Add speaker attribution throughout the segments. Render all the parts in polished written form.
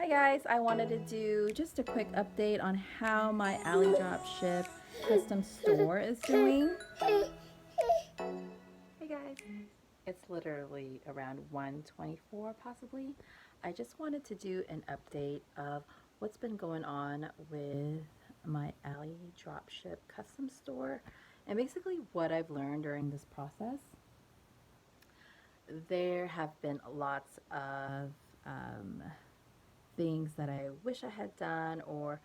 Speaker 1: Hi guys, I wanted to do just a quick update on how my Alidropship custom store is doing. Hey guys, it's literally around 1:24 possibly. I just wanted to do an update of what's been going on with my Alidropship custom store and basically what I've learned during this process. There have been lots of things that I wish I had done, or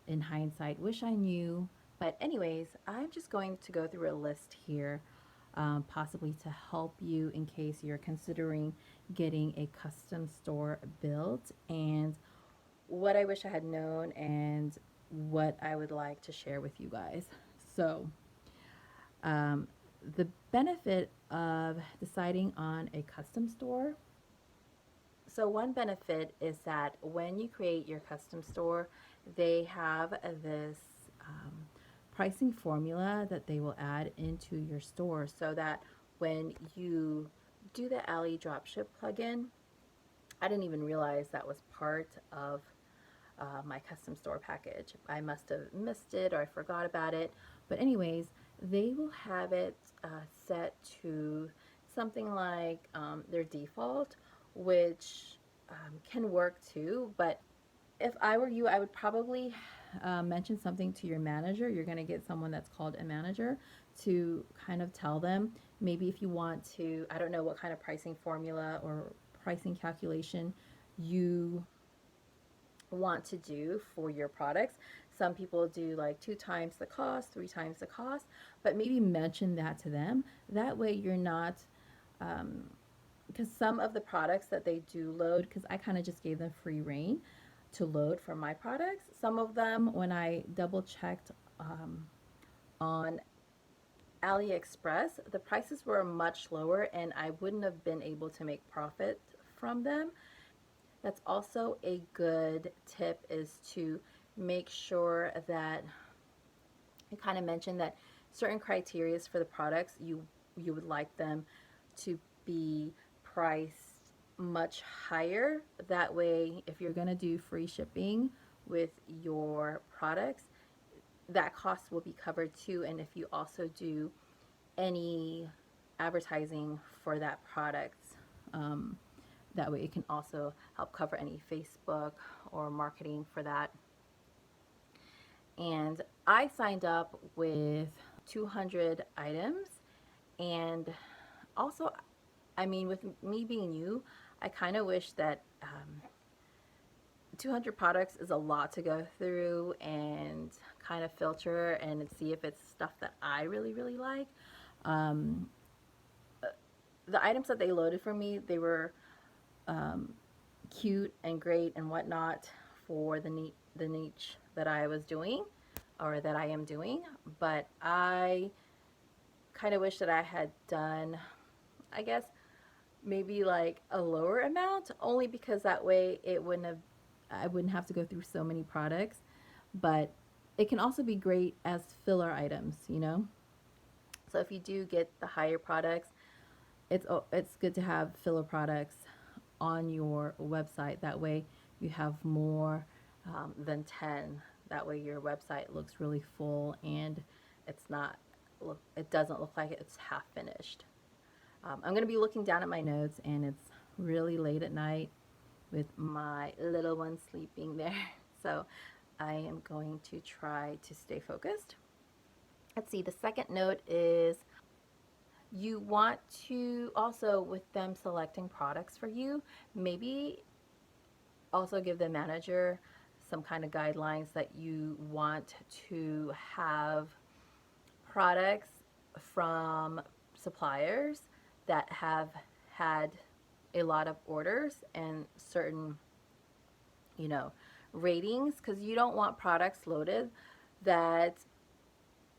Speaker 1: in hindsight wish I knew. But anyways, I'm just going to go through a list here, possibly to help you in case you're considering getting a custom store built, and what I wish I had known and what I would like to share with you guys. So um, the benefit of deciding on a custom store. So one benefit is that when you create your custom store, they have this pricing formula that they will add into your store, so that when you do the Alidropship plugin, I didn't even realize that was part of my custom store package. I must have missed it or I forgot about it. But anyways, they will have it set to something like their default, which can work too. But if I were you, I would probably mention something to your manager. You're going to get someone that's called a manager to kind of tell them, maybe if you want to, I don't know what kind of pricing formula or pricing calculation you want to do for your products. Some people do like 2 times the cost, 3 times the cost, but maybe mention that to them. That way you're not, because some of the products that they do load, because I kind of just gave them free reign to load for my products. Some of them, when I double checked on AliExpress, the prices were much lower and I wouldn't have been able to make profit from them. That's also a good tip, is to make sure that I kind of mentioned that certain criteria for the products, you would like them to be priced much higher. That way, if you're going to do free shipping with your products, that cost will be covered too. And if you also do any advertising for that product, that way it can also help cover any Facebook or marketing for that. And I signed up with 200 items, and also, I mean, with me being new, I kind of wish that 200 products is a lot to go through and kind of filter and see if it's stuff that I really, really like. Um, the items that they loaded for me, they were cute and great and whatnot for the niche that I was doing, or that I am doing. But I kind of wish that I had done, I guess, maybe like a lower amount, only because that way I wouldn't have to go through so many products. But it can also be great as filler items, you know. So if you do get the higher products, it's good to have filler products on your website. That way you have more than 10. That way your website looks really full and it doesn't look like it's half finished. I'm going to be looking down at my notes, and it's really late at night with my little one sleeping there. So I am going to try to stay focused. Let's see, the second note is you want to also, with them selecting products for you, maybe also give the manager some kind of guidelines that you want to have products from suppliers that have had a lot of orders and certain, you know, ratings, because you don't want products loaded that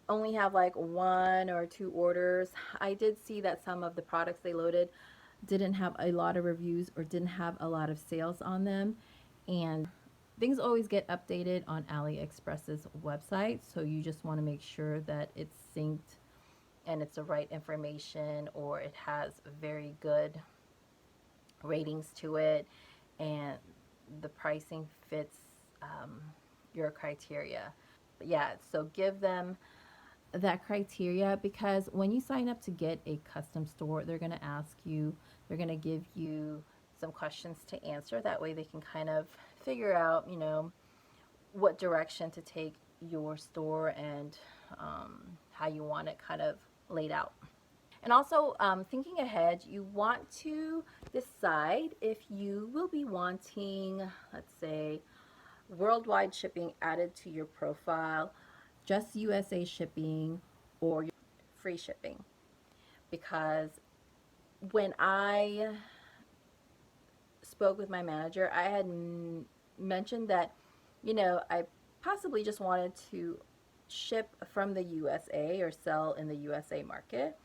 Speaker 1: only have like 1 or 2 orders. I did see that some of the products they loaded didn't have a lot of reviews or didn't have a lot of sales on them, and things always get updated on AliExpress's website, so you just want to make sure that it's synced and it's the right information, or it has very good ratings to it, and the pricing fits your criteria. But yeah, so give them that criteria, because when you sign up to get a custom store, they're going to ask you, they're going to give you some questions to answer. That way they can kind of figure out, what direction to take your store and how you want it kind of laid out. And also, thinking ahead, you want to decide if you will be wanting, let's say, worldwide shipping added to your profile, just USA shipping, or free shipping. Because when I spoke with my manager, I had mentioned that, I possibly just wanted to ship from the USA or sell in the USA market.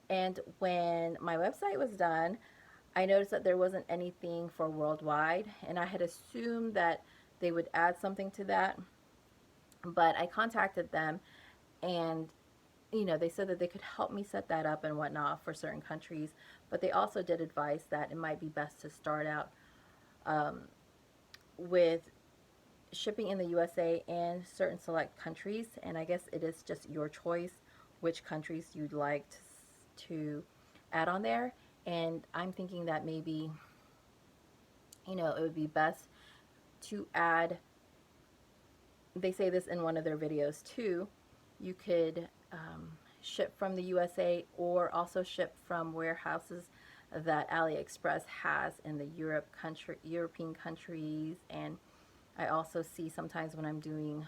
Speaker 1: And when my website was done, I noticed that there wasn't anything for worldwide, and I had assumed that they would add something to that. But I contacted them, and they said that they could help me set that up and whatnot for certain countries. But they also did advise that it might be best to start out with shipping in the USA and certain select countries. And I guess it is just your choice which countries you'd like to add on there. And I'm thinking that maybe, it would be best to add, they say this in one of their videos too, you could ship from the USA or also ship from warehouses that AliExpress has in the European countries. And I also see sometimes when I'm doing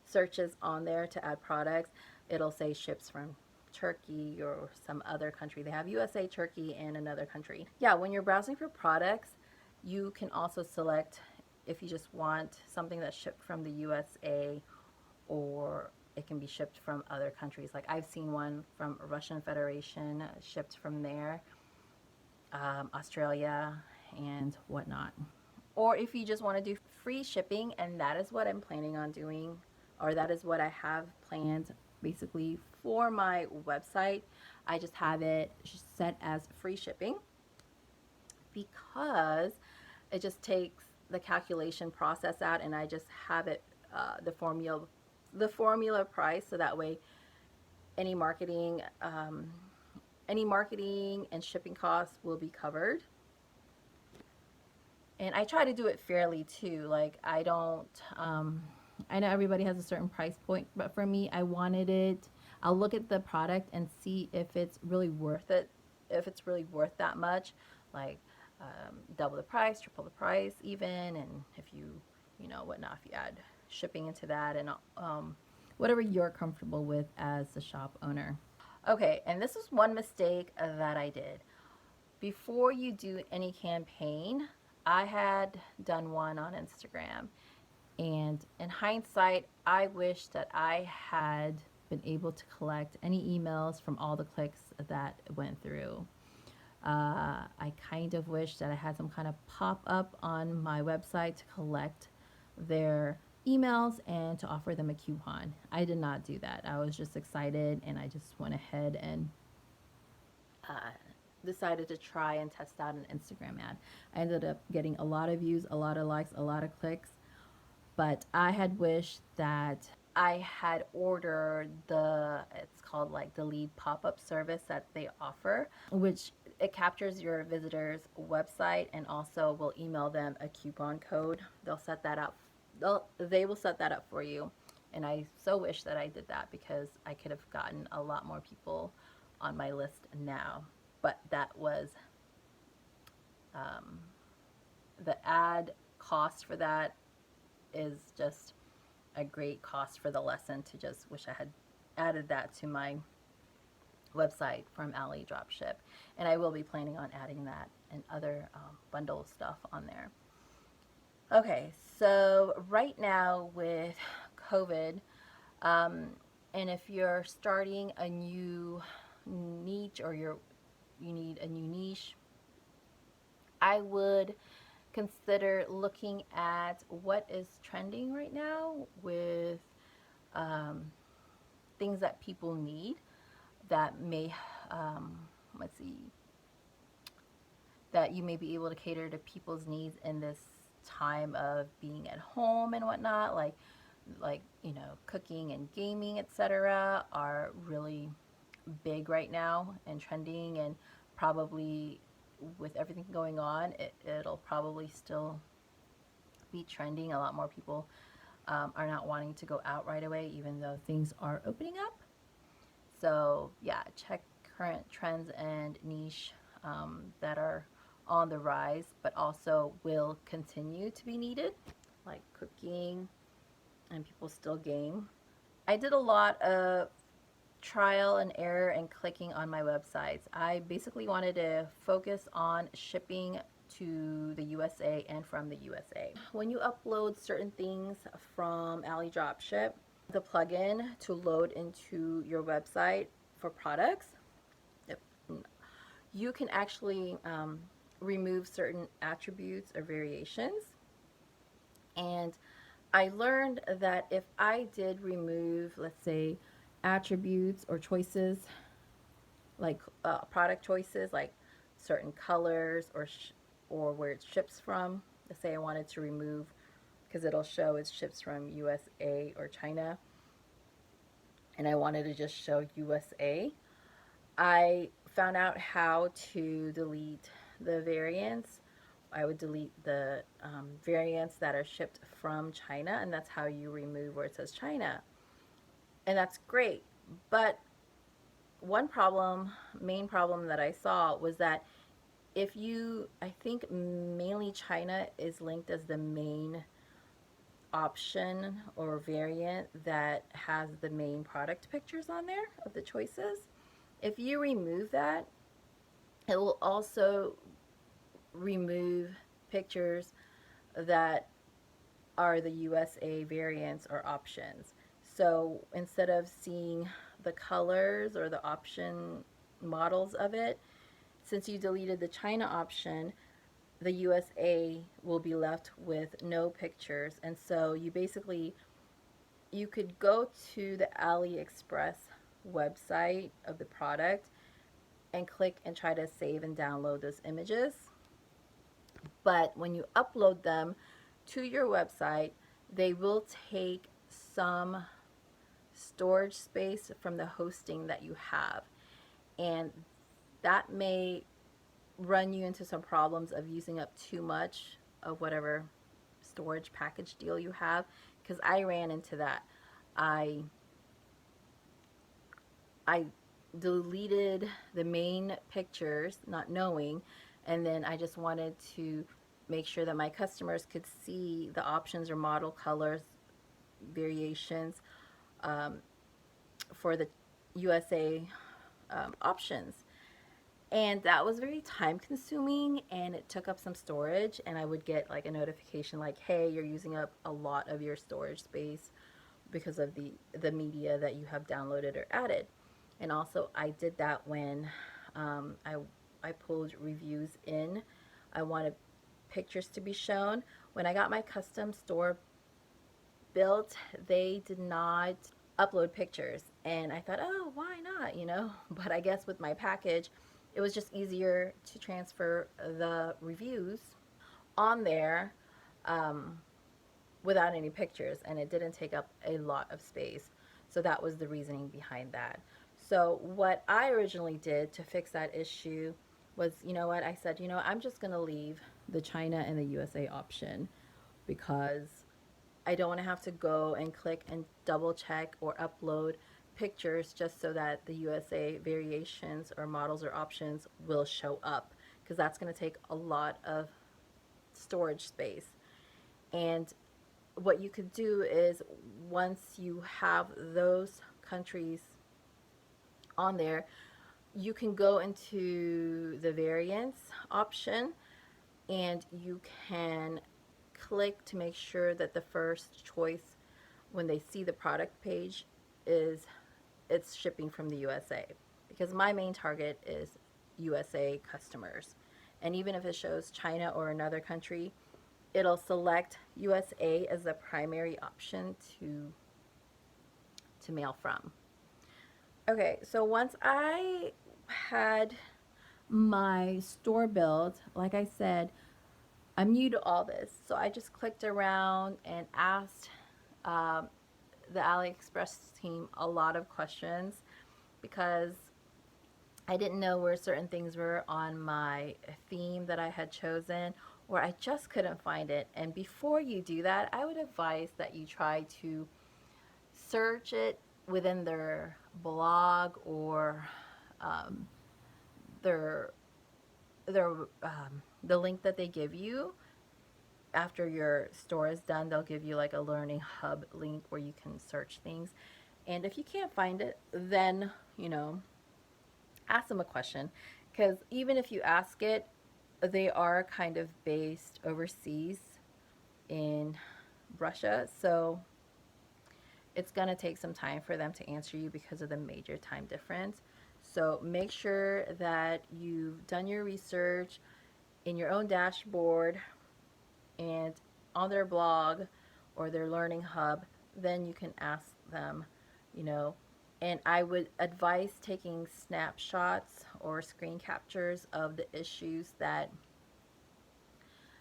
Speaker 1: searches on there to add products, it'll say ships from Turkey or some other country. They have USA, Turkey, and another country. Yeah, when you're browsing for products, you can also select if you just want something that's shipped from the USA, or it can be shipped from other countries. Like I've seen one from Russian Federation shipped from there, Australia, and whatnot. Or if you just want to do free shipping, and that is what I'm planning on doing, or that is what I have planned basically for my website. I just have it set as free shipping because it just takes the calculation process out, and I just have it the formula price, so that way any marketing and shipping costs will be covered. And I try to do it fairly too. Like I don't, I know everybody has a certain price point, but for me, I wanted it. I'll look at the product and see if it's really worth it, if it's really worth that much, like double the price, triple the price even, and if you, whatnot, if you add shipping into that, and whatever you're comfortable with as the shop owner. Okay, and this is one mistake that I did. Before you do any campaign, I had done one on Instagram, and in hindsight, I wish that I had been able to collect any emails from all the clicks that went through. I kind of wish that I had some kind of pop-up on my website to collect their emails and to offer them a coupon. I did not do that. I was just excited, and I just went ahead and decided to try and test out an Instagram ad. I ended up getting a lot of views, a lot of likes, a lot of clicks, but I had wished that I had ordered it's called like the lead pop-up service that they offer, which it captures your visitor's website and also will email them a coupon code. They'll set that up. They will set that up for you. And I so wish that I did that, because I could have gotten a lot more people on my list now. But that was the ad cost for that is just a great cost for the lesson. To just wish I had added that to my website from Alidropship, and I will be planning on adding that and other bundle stuff on there. Okay, so right now with COVID, and if you're starting a new niche, or you need a new niche, I would consider looking at what is trending right now with things that people need that may, let's see, that you may be able to cater to people's needs in this time of being at home and whatnot, like cooking and gaming, etc., are really big right now and trending, and probably with everything going on, it'll probably still be trending. A lot more people are not wanting to go out right away, even though things are opening up. So yeah, check current trends and niche that are on the rise, but also will continue to be needed, like cooking, and people still game. I did a lot of trial and error and clicking on my websites. I basically wanted to focus on shipping to the USA and from the USA. When you upload certain things from Alidropship, the plugin to load into your website for products, you can actually remove certain attributes or variations. And I learned that if I did remove, let's say, attributes or choices, like product choices, like certain colors or where it ships from. Let's say I wanted to remove, because it'll show it ships from USA or China, and I wanted to just show USA. I found out how to delete the variants. I would delete the variants that are shipped from China, and that's how you remove where it says China. And that's great. But one problem, main problem that I saw was that if you, I think mainly China is linked as the main option or variant that has the main product pictures on there of the choices. If you remove that, it will also remove pictures that are the USA variants or options. So instead of seeing the colors or the option models of it, since you deleted the China option, the USA will be left with no pictures. And so you could go to the AliExpress website of the product and click and try to save and download those images. But when you upload them to your website, they will take some storage space from the hosting that you have. And that may run you into some problems of using up too much of whatever storage package deal you have, because I ran into that. I deleted the main pictures not knowing, and then I just wanted to make sure that my customers could see the options or model colors variations for the USA options. And that was very time consuming, and it took up some storage, and I would get like a notification like, hey, you're using up a lot of your storage space because of the media that you have downloaded or added. And also I did that when I pulled reviews in. I wanted pictures to be shown. When I got my custom store built, they did not upload pictures, and I thought, oh, why not, But I guess with my package, it was just easier to transfer the reviews on there without any pictures, and it didn't take up a lot of space. So that was the reasoning behind that. So what I originally did to fix that issue was, I said, I'm just going to leave the China and the USA option, because I don't want to have to go and click and double check or upload pictures just so that the USA variations or models or options will show up, because that's going to take a lot of storage space. And what you could do is, once you have those countries on there, you can go into the variants option, and you can click to make sure that the first choice when they see the product page is it's shipping from the USA, because my main target is USA customers. And even if it shows China or another country, it'll select USA as the primary option to mail from. Okay, so once I had my store built, like I said, I'm new to all this. So I just clicked around and asked um, the AliExpress team a lot of questions because I didn't know where certain things were on my theme that I had chosen, or I just couldn't find it. And before you do that, I would advise that you try to search it within their blog or um, their the link that they give you after your store is done. They'll give you like a learning hub link where you can search things. And if you can't find it, then ask them a question, because even if you ask it, they are kind of based overseas in Russia, so it's going to take some time for them to answer you because of the major time difference. So make sure that you've done your research in your own dashboard and on their blog or their learning hub. Then you can ask them, you know, and I would advise taking snapshots or screen captures of the issues that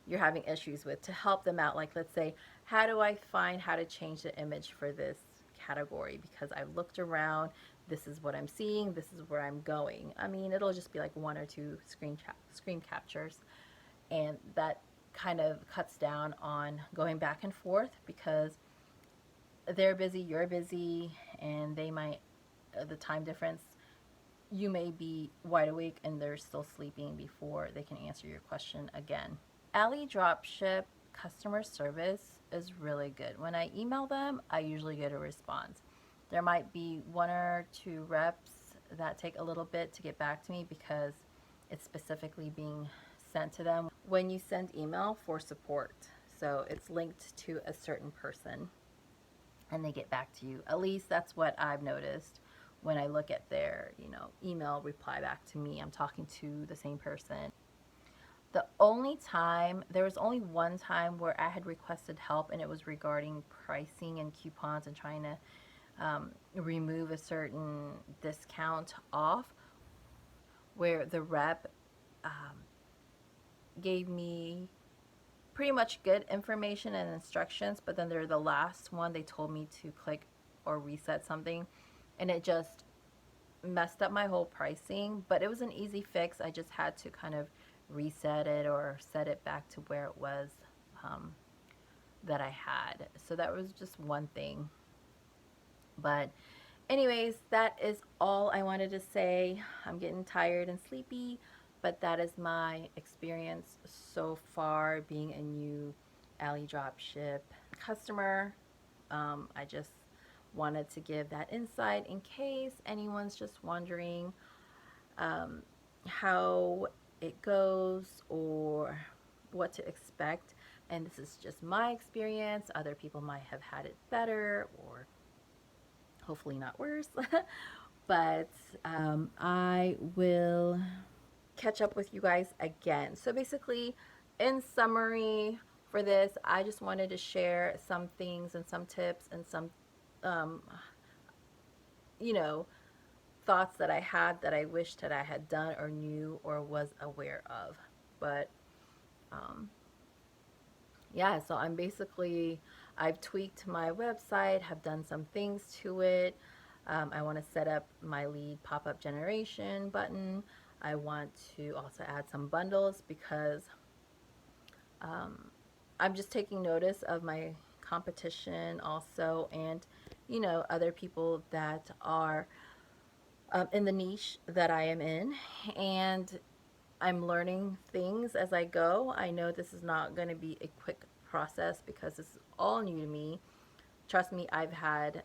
Speaker 1: you're having issues with to help them out. Like, let's say, how do I find how to change the image for this category? Because I've looked around, this is what I'm seeing, this is where I'm going. I mean, it'll just be like one or two screen captures, and that kind of cuts down on going back and forth because they're busy, you're busy, and they might, the time difference, you may be wide awake and they're still sleeping before they can answer your question again. Alidropship customer service is really good. When I email them, I usually get a response. There might be one or two reps that take a little bit to get back to me because it's specifically being sent to them when you send email for support. So it's linked to a certain person and they get back to you. At least that's what I've noticed when I look at their, email reply back to me. I'm talking to the same person. There was only one time where I had requested help, and it was regarding pricing and coupons and trying to remove a certain discount off, where the rep um, gave me pretty much good information and instructions, but then they're the last one, they told me to click or reset something, and it just messed up my whole pricing. But it was an easy fix. I just had to kind of reset it or set it back to where it was that I had. So that was just one thing. But anyways, that is all I wanted to say. I'm getting tired and sleepy, but that is my experience so far being a new Alidropship customer. I just wanted to give that insight in case anyone's just wondering how it goes or what to expect. And this is just my experience. Other people might have had it better or hopefully not worse. But I will catch up with you guys again. So basically, in summary for this, I just wanted to share some things and some tips and some, um, you know, thoughts that I had that I wished that I had done or knew or was aware of. But yeah, so I've tweaked my website, have done some things to it. I want to set up my lead pop-up generation button. I want to also add some bundles because I'm just taking notice of my competition also, and other people that are in the niche that I am in, and I'm learning things as I go. I know this is not going to be a quick process because this is all new to me. Trust me, I've had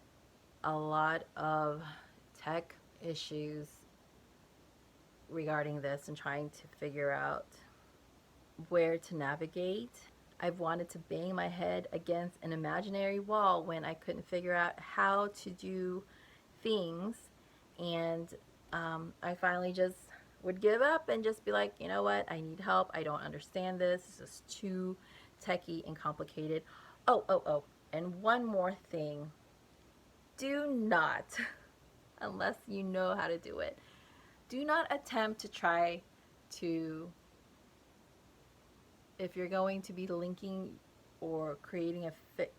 Speaker 1: a lot of tech issues regarding this and trying to figure out where to navigate. I've wanted to bang my head against an imaginary wall when I couldn't figure out how to do things, and I finally just would give up and just be like, you know what, I need help. I don't understand this. This is too techy and complicated. Oh, and one more thing. Do not, unless you know how to do it, do not attempt to try to if you're going to be linking or creating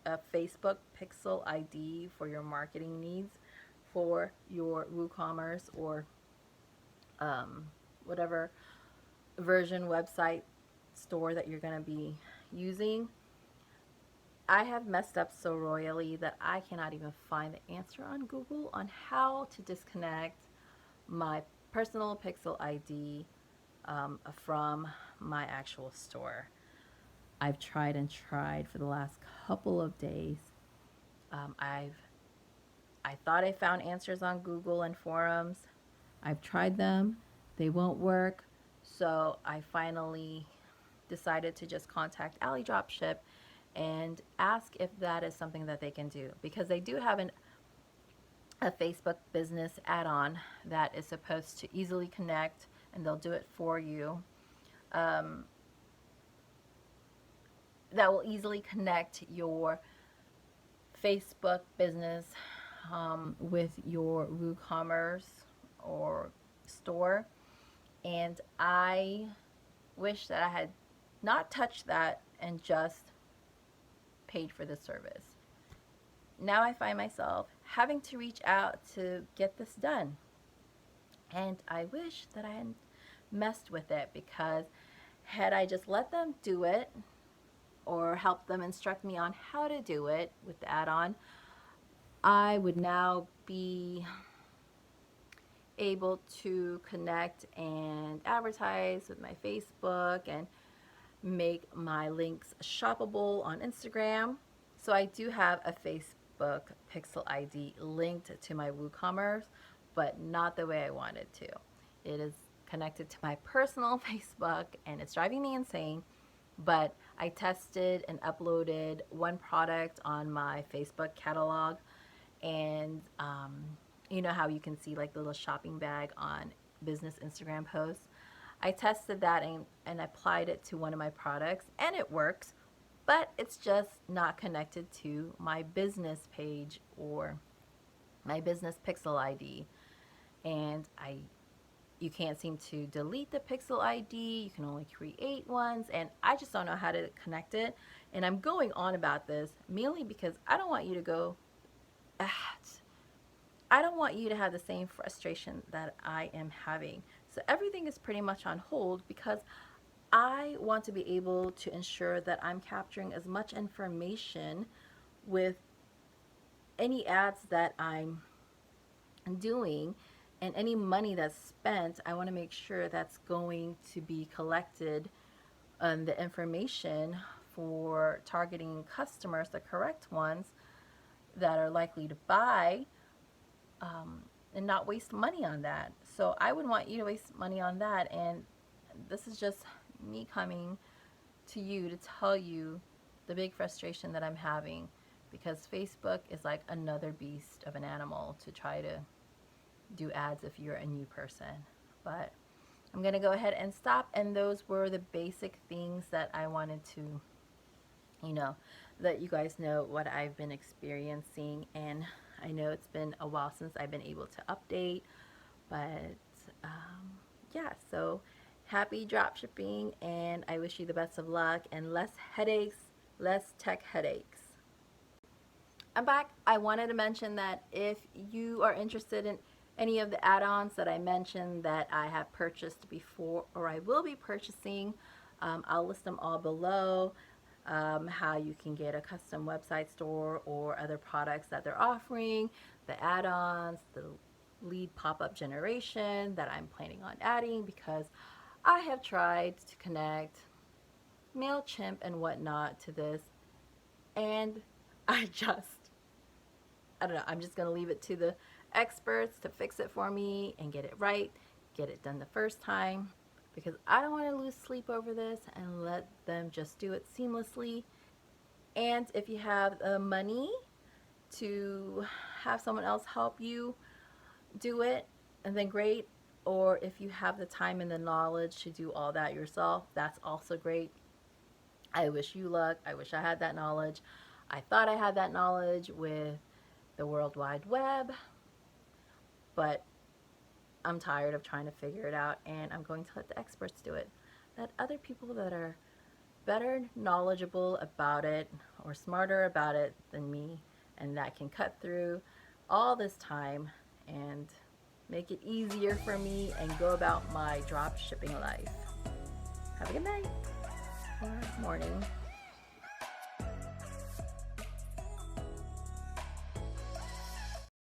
Speaker 1: a Facebook pixel ID for your marketing needs for your WooCommerce or um, whatever version website store that you're going to be using, I have messed up so royally that I cannot even find the answer on Google on how to disconnect my personal pixel ID from my actual store. I've tried and tried for the last couple of days. I thought I found answers on Google and forums. I've tried them. They won't work. So I finally decided to just contact Alidropship and ask if that is something that they can do, because they do have a Facebook business add-on that is supposed to easily connect, and they'll do it for you. Um, that will easily connect your Facebook business with your WooCommerce or store. And I wish that I had not touched that and just paid for the service. Now I find myself having to reach out to get this done. And I wish that I hadn't messed with it, because had I just let them do it or help them instruct me on how to do it with the add-on, I would now be able to connect and advertise with my Facebook and make my links shoppable on Instagram. So I do have a Facebook pixel ID linked to my WooCommerce, but not the way I wanted to. It is connected to my personal Facebook and it's driving me insane. But I tested and uploaded one product on my Facebook catalog, and you know how you can see like the little shopping bag on business Instagram posts. I tested that and applied it to one of my products, and it works, but it's just not connected to my business page or my business pixel ID. And you can't seem to delete the pixel ID. You can only create ones, and I just don't know how to connect it. And I'm going on about this mainly because I don't want you to go, I don't want you to have the same frustration that I am having. So everything is pretty much on hold because I want to be able to ensure that I'm capturing as much information with any ads that I'm doing, and any money that's spent. I want to make sure that's going to be collected, the information for targeting customers, the correct ones that are likely to buy, and not waste money on that. So I wouldn't want you to waste money on that. And this is just me coming to you to tell you the big frustration that I'm having, because Facebook is like another beast of an animal to try to do ads if you're a new person. But I'm going to go ahead and stop. And those were the basic things that I wanted to, let you guys know what I've been experiencing. And I know it's been a while since I've been able to update, but yeah, so happy drop shipping, and I wish you the best of luck and less headaches, less tech headaches. I'm back. I wanted to mention that if you are interested in any of the add-ons that I mentioned that I have purchased before or I will be purchasing, I'll list them all below. How you can get a custom website store or other products that they're offering, the add-ons, the lead pop-up generation that I'm planning on adding, because I have tried to connect MailChimp and whatnot to this, and I don't know, I'm just going to leave it to the experts to fix it for me and get it right, get it done the first time, because I don't want to lose sleep over this and let them just do it seamlessly. And if you have the money to have someone else help you do it, and then great. Or if you have the time and the knowledge to do all that yourself, that's also great. I wish you luck. I wish I had that knowledge. I thought I had that knowledge with the World Wide Web, but I'm tired of trying to figure it out, and I'm going to let the experts do it. Let other people that are better knowledgeable about it or smarter about it than me, and that can cut through all this time and make it easier for me and go about my drop shipping life. Have a good night or morning.